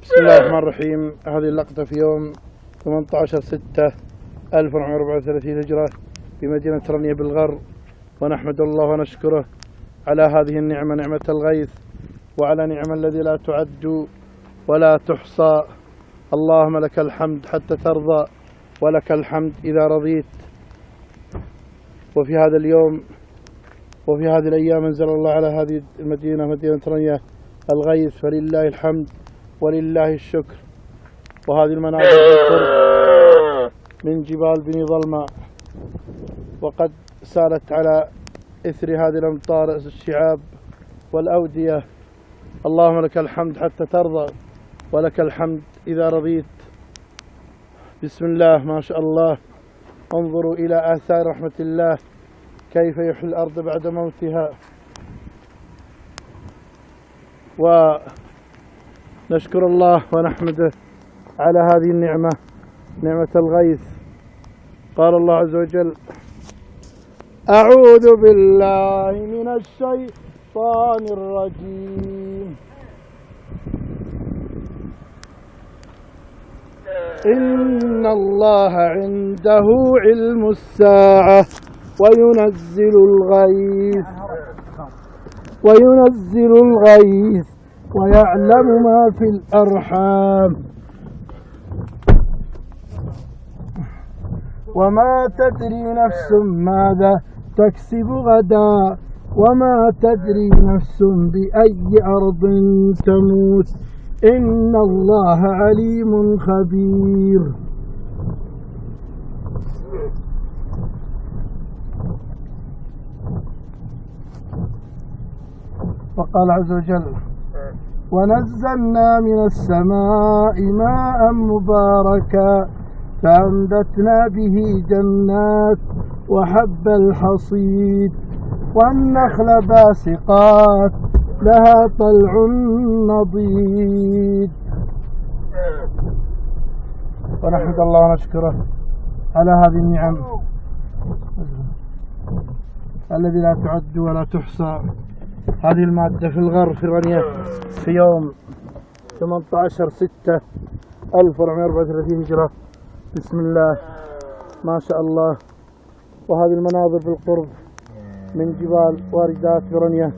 بسم الله الرحمن الرحيم. هذه اللقطة في يوم 18/6/1434 هجرة بمدينة رمية بالغر، ونحمد الله ونشكره على هذه النعمة، نعمة الغيث، وعلى نعمة الذي لا تعد ولا تحصى. اللهم لك الحمد حتى ترضى، ولك الحمد إذا رضيت. وفي هذا اليوم وفي هذه الأيام أنزل الله على هذه المدينة، مدينة رمية، الغيث، فلله الحمد ولله الشكر. وهذه المناظر بالقرب من جبال بني ظلماء، وقد سالت على إثر هذه الأمطار الشعاب والأودية. اللهم لك الحمد حتى ترضى، ولك الحمد إذا رضيت. بسم الله ما شاء الله. انظروا إلى آثار رحمة الله، كيف يحيي الأرض بعد موتها. ونشكر الله ونحمده على هذه النعمة، نعمة الغيث. قال الله عز وجل: أعوذ بالله من الشيطان الرجيم. إن الله عنده علم الساعة وينزل الغيث ويعلم ما في الأرحام وما تدري نفس ماذا تكسب غدا وما تدري نفس بأي أرض تموت. إن الله عليم خبير. وقال عز وجل: ونزلنا من السماء ماء مباركا فأنبتنا به جنات وحب الحصيد والنخل باسقات لها طلع نضيد. ونحمد الله ونشكره على هذه النعم الذي لا تعد ولا تحصى. هذه المادة في الغر في رمية في يوم 18/6/1434 هجرة. بسم الله ما شاء الله. وهذه المناظر بالقرب من جبال واردات برمية.